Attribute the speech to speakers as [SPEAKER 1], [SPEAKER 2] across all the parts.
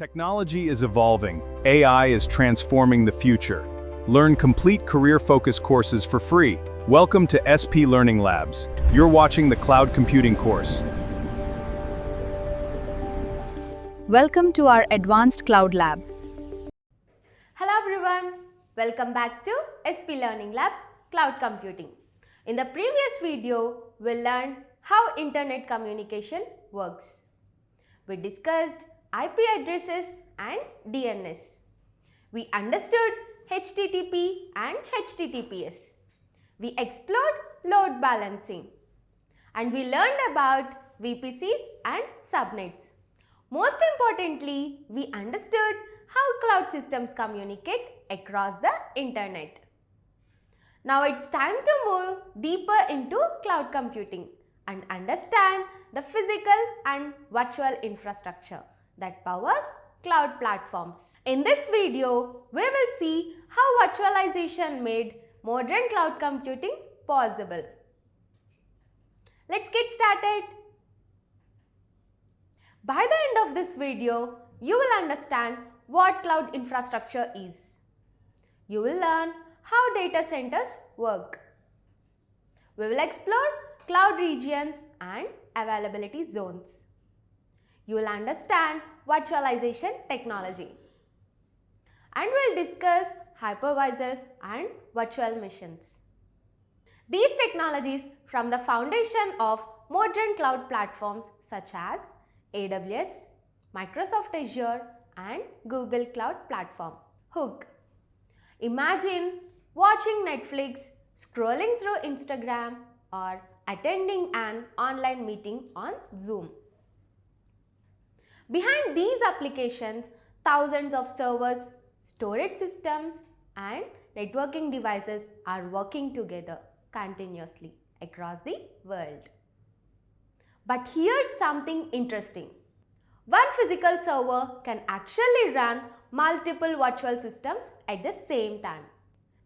[SPEAKER 1] Technology is evolving. AI is transforming the future. Learn complete career-focused courses for free. Welcome to SP Learning Labs. You're watching the Cloud Computing course.
[SPEAKER 2] Welcome to our Advanced Cloud Lab.
[SPEAKER 3] Hello everyone, welcome back to SP Learning Labs Cloud Computing. In the previous video, we learned how internet communication works. We discussed IP addresses and DNS. We understood HTTP and HTTPS. We explored load balancing. And we learned about VPCs and subnets. Most importantly, we understood how cloud systems communicate across the internet. Now it's time to move deeper into cloud computing and understand the physical and virtual infrastructure that powers cloud platforms. In this video, we will see how virtualization made modern cloud computing possible. Let's get started. By the end of this video, you will understand what cloud infrastructure is. You will learn how data centers work. We will explore cloud regions and availability zones. You will understand virtualization technology. And we will discuss hypervisors and virtual machines. These technologies form the foundation of modern cloud platforms such as AWS, Microsoft Azure and Google Cloud Platform, HOOC. Imagine watching Netflix, scrolling through Instagram or attending an online meeting on Zoom. Behind these applications, thousands of servers, storage systems and networking devices are working together continuously across the world. But here's something interesting. One physical server can actually run multiple virtual systems at the same time.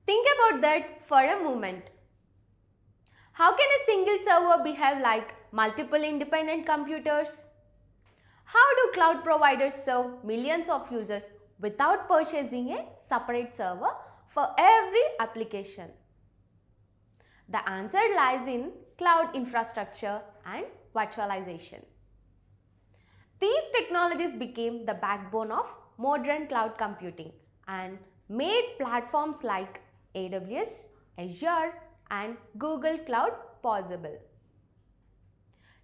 [SPEAKER 3] Think about that for a moment. How can a single server behave like multiple independent computers? How do cloud providers serve millions of users without purchasing a separate server for every application? The answer lies in cloud infrastructure and virtualization. These technologies became the backbone of modern cloud computing and made platforms like AWS, Azure and Google Cloud possible.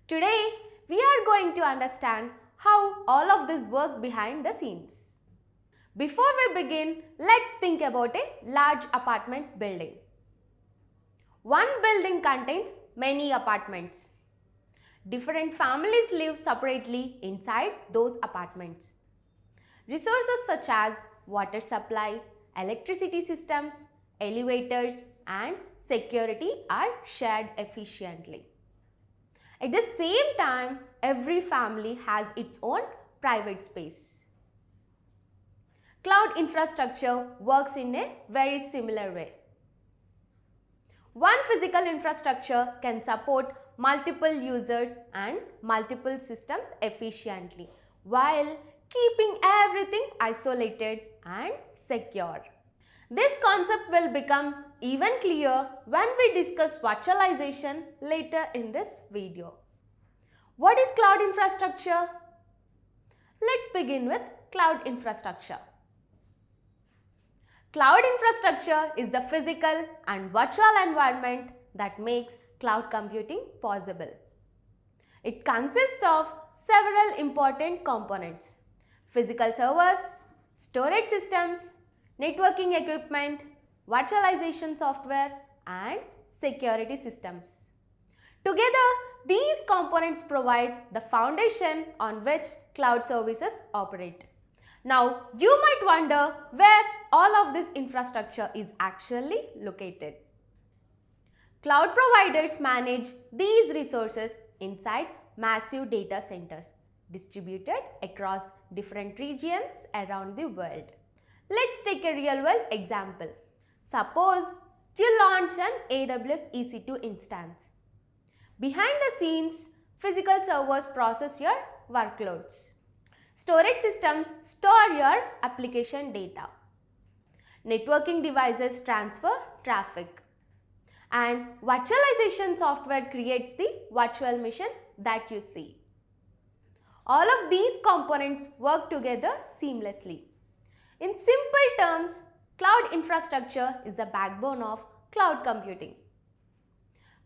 [SPEAKER 3] Today, we are going to understand how all of this work behind the scenes. Before we begin, let's think about a large apartment building. One building contains many apartments. Different families live separately inside those apartments. Resources such as water supply, electricity systems, elevators and security are shared efficiently. At the same time, every family has its own private space. Cloud infrastructure works in a very similar way. One physical infrastructure can support multiple users and multiple systems efficiently while keeping everything isolated and secure. This concept will become even clearer when we discuss virtualization later in this video. What is cloud infrastructure? Let's begin with cloud infrastructure. Cloud infrastructure is the physical and virtual environment that makes cloud computing possible. It consists of several important components: physical servers, storage systems, networking equipment, virtualization software and security systems. Together, these components provide the foundation on which cloud services operate. Now, you might wonder where all of this infrastructure is actually located. Cloud providers manage these resources inside massive data centers distributed across different regions around the world. Let's take a real-world example. Suppose you launch an AWS EC2 instance. Behind the scenes, physical servers process your workloads. Storage systems store your application data. Networking devices transfer traffic. And virtualization software creates the virtual machine that you see. All of these components work together seamlessly. In simple terms, cloud infrastructure is the backbone of cloud computing.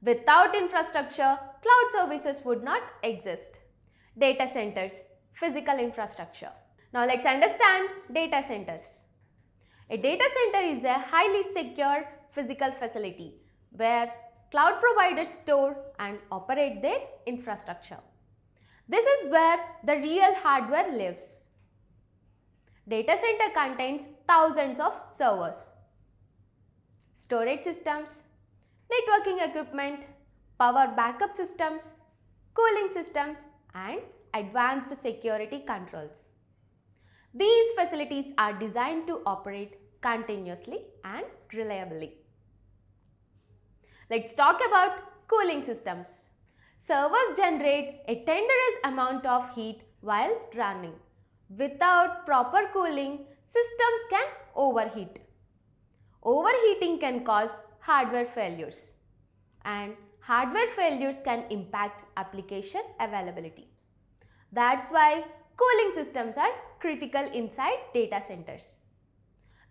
[SPEAKER 3] Without infrastructure, cloud services would not exist. Data centers, physical infrastructure. Now let's understand data centers. A data center is a highly secure physical facility where cloud providers store and operate their infrastructure. This is where the real hardware lives. Data center contains thousands of servers, storage systems, networking equipment, power backup systems, cooling systems, and advanced security controls. These facilities are designed to operate continuously and reliably. Let's talk about cooling systems. Servers generate a tremendous amount of heat while running. Without proper cooling, systems can overheat. Overheating can cause hardware failures, and hardware failures can impact application availability. That's why cooling systems are critical inside data centers.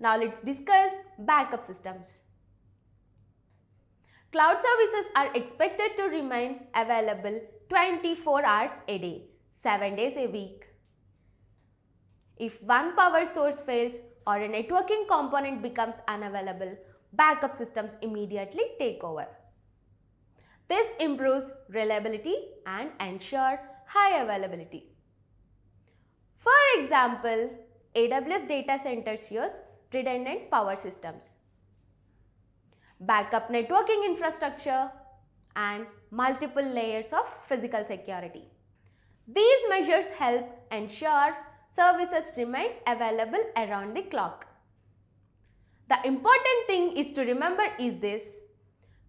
[SPEAKER 3] Now let's discuss backup systems. Cloud services are expected to remain available 24 hours a day, 7 days a week. If one power source fails or a networking component becomes unavailable, backup systems immediately take over. This improves reliability and ensures high availability. For example, AWS data centers use redundant power systems, backup networking infrastructure, and multiple layers of physical security. These measures help ensure services remain available around the clock. The important thing is to remember is this: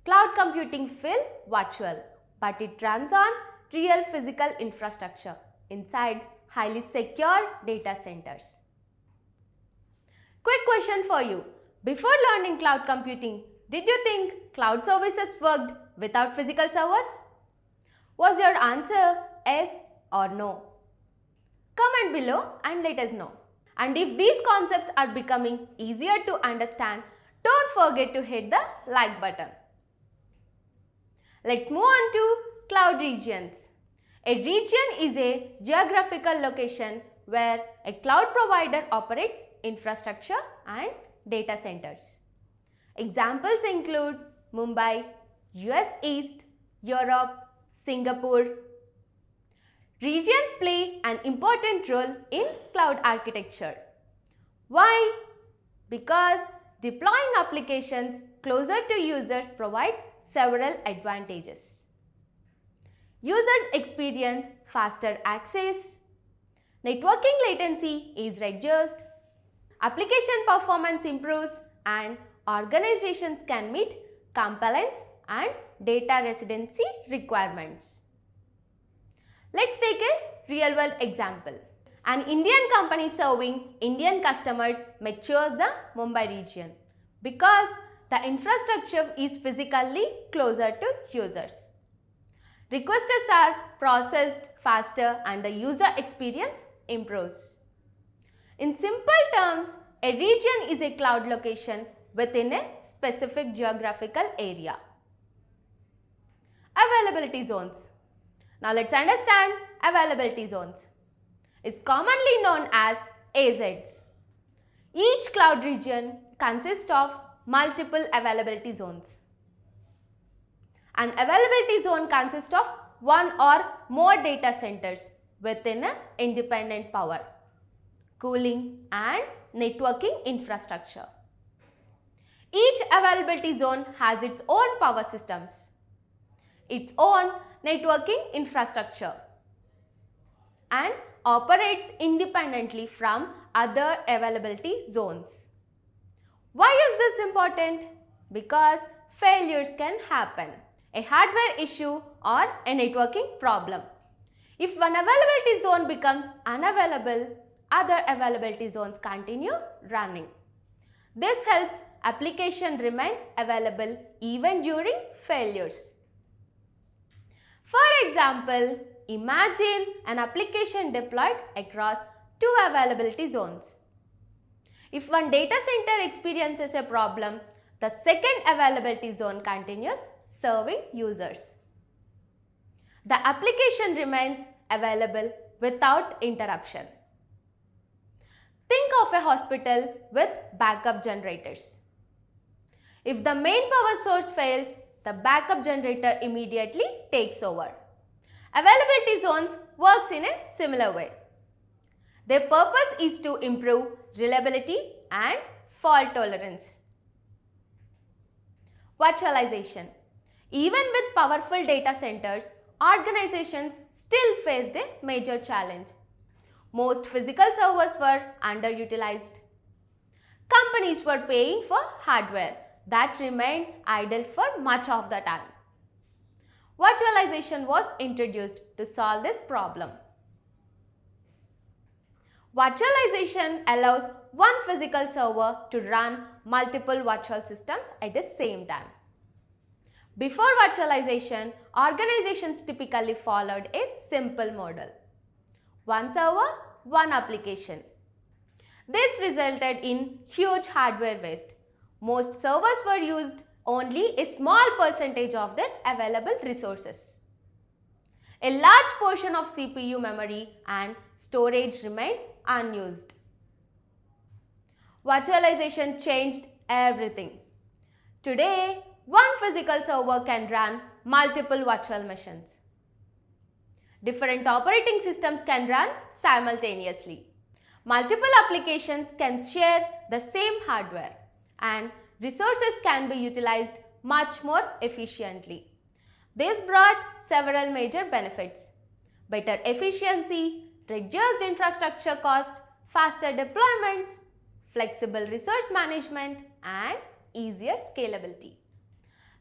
[SPEAKER 3] cloud computing feels virtual, but it runs on real physical infrastructure inside highly secure data centers. Quick question for you. Before learning cloud computing, did you think cloud services worked without physical servers? Was your answer yes or no? Comment below and let us know. And if these concepts are becoming easier to understand, don't forget to hit the like button. Let's move on to cloud regions. A region is a geographical location where a cloud provider operates infrastructure and data centers. Examples include Mumbai, US East, Europe, Singapore. Regions play an important role in cloud architecture. Why? Because deploying applications closer to users provide several advantages. Users experience faster access, networking latency is reduced, application performance improves, and organizations can meet compliance and data residency requirements. Let's take a real-world example. An Indian company serving Indian customers may choose the Mumbai region because the infrastructure is physically closer to users. Requests are processed faster and the user experience improves. In simple terms, a region is a cloud location within a specific geographical area. Availability zones. Now let's understand availability zones. It's commonly known as AZs. Each cloud region consists of multiple availability zones. An availability zone consists of one or more data centers within an independent power, cooling, and networking infrastructure. Each availability zone has its own power systems, its own networking infrastructure, and operates independently from other availability zones. Why is this important? Because failures can happen. A hardware issue or a networking problem. If one availability zone becomes unavailable, other availability zones continue running. This helps application remain available even during failures. For example, imagine an application deployed across two availability zones. If one data center experiences a problem, the second availability zone continues serving users. The application remains available without interruption. Think of a hospital with backup generators. If the main power source fails, the backup generator immediately takes over. Availability zones works in a similar way. Their purpose is to improve reliability and fault tolerance. Virtualization. Even with powerful data centers, organizations still face the major challenge. Most physical servers were underutilized. Companies were paying for hardware that remained idle for much of the time. Virtualization was introduced to solve this problem. Virtualization allows one physical server to run multiple virtual systems at the same time. Before virtualization, organizations typically followed a simple model. One server, one application. This resulted in huge hardware waste. Most servers were used only a small percentage of their available resources. A large portion of CPU memory and storage remained unused. Virtualization changed everything. Today, one physical server can run multiple virtual machines. Different operating systems can run simultaneously. Multiple applications can share the same hardware and resources can be utilized much more efficiently. This brought several major benefits: better efficiency, reduced infrastructure cost, faster deployments, flexible resource management, and easier scalability.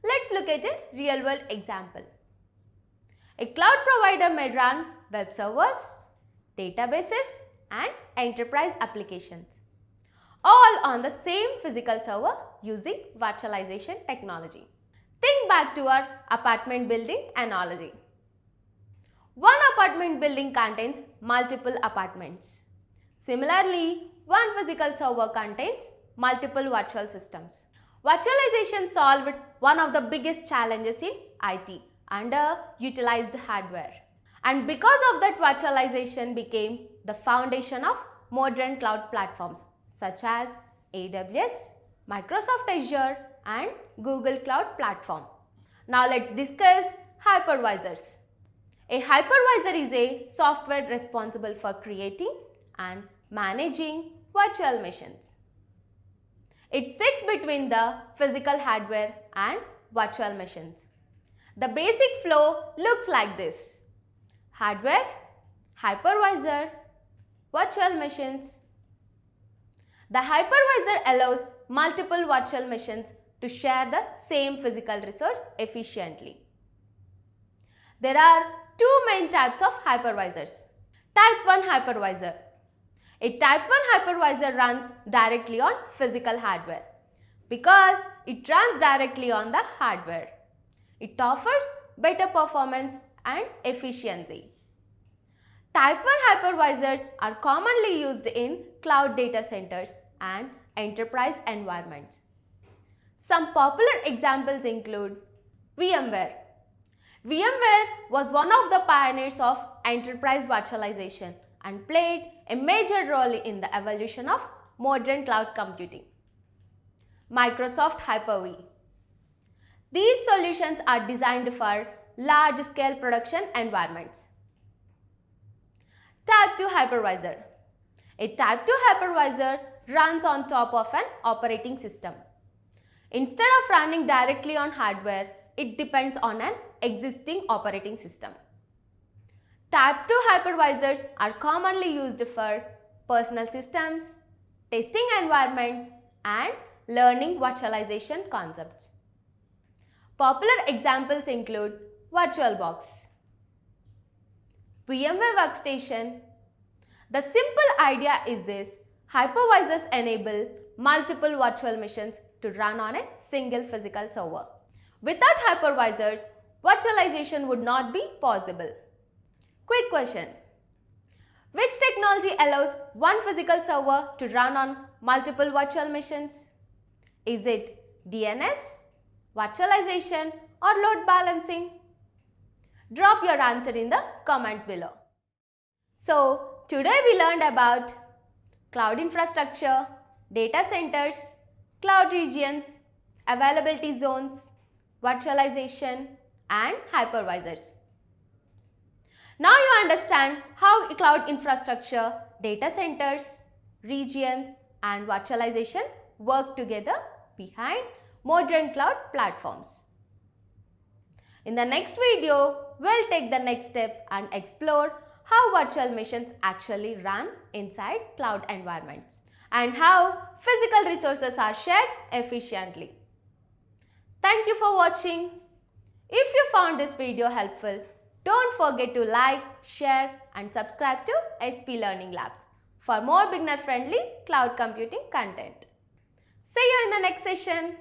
[SPEAKER 3] Let's look at a real-world example. A cloud provider may run web servers, databases, and enterprise applications, all on the same physical server using virtualization technology. Think back to our apartment building analogy. One apartment building contains multiple apartments. Similarly, one physical server contains multiple virtual systems. Virtualization solved one of the biggest challenges in IT: underutilized hardware. And because of that, virtualization became the foundation of modern cloud platforms such as AWS, Microsoft Azure, and Google Cloud Platform. Now let's discuss hypervisors. A hypervisor is a software responsible for creating and managing virtual machines. It sits between the physical hardware and virtual machines. The basic flow looks like this: hardware, hypervisor, virtual machines. The hypervisor allows multiple virtual machines to share the same physical resource efficiently. There are two main types of hypervisors. Type 1 hypervisor. A type 1 hypervisor runs directly on physical hardware because it runs directly on the hardware. It offers better performance and efficiency. Type 1 hypervisors are commonly used in cloud data centers and enterprise environments. Some popular examples include VMware. VMware was one of the pioneers of enterprise virtualization and played a major role in the evolution of modern cloud computing. Microsoft Hyper-V. These solutions are designed for large-scale production environments. Type 2 hypervisor. A Type 2 hypervisor runs on top of an operating system. Instead of running directly on hardware, it depends on an existing operating system. Type 2 hypervisors are commonly used for personal systems, testing environments, and learning virtualization concepts. Popular examples include VirtualBox. VMware Workstation. The simple idea is this: hypervisors enable multiple virtual machines to run on a single physical server. Without hypervisors, virtualization would not be possible. Quick question: which technology allows one physical server to run on multiple virtual machines? Is it DNS, virtualization, or load balancing? Drop your answer in the comments below. So, today we learned about cloud infrastructure, data centers, cloud regions, availability zones, virtualization, and hypervisors. Now you understand how cloud infrastructure, data centers, regions, and virtualization work together behind modern cloud platforms. In the next video, we'll take the next step and explore how virtual machines actually run inside cloud environments and how physical resources are shared efficiently. Thank you for watching. If you found this video helpful, don't forget to like, share and subscribe to SP Learning Labs for more beginner-friendly cloud computing content. See you in the next session.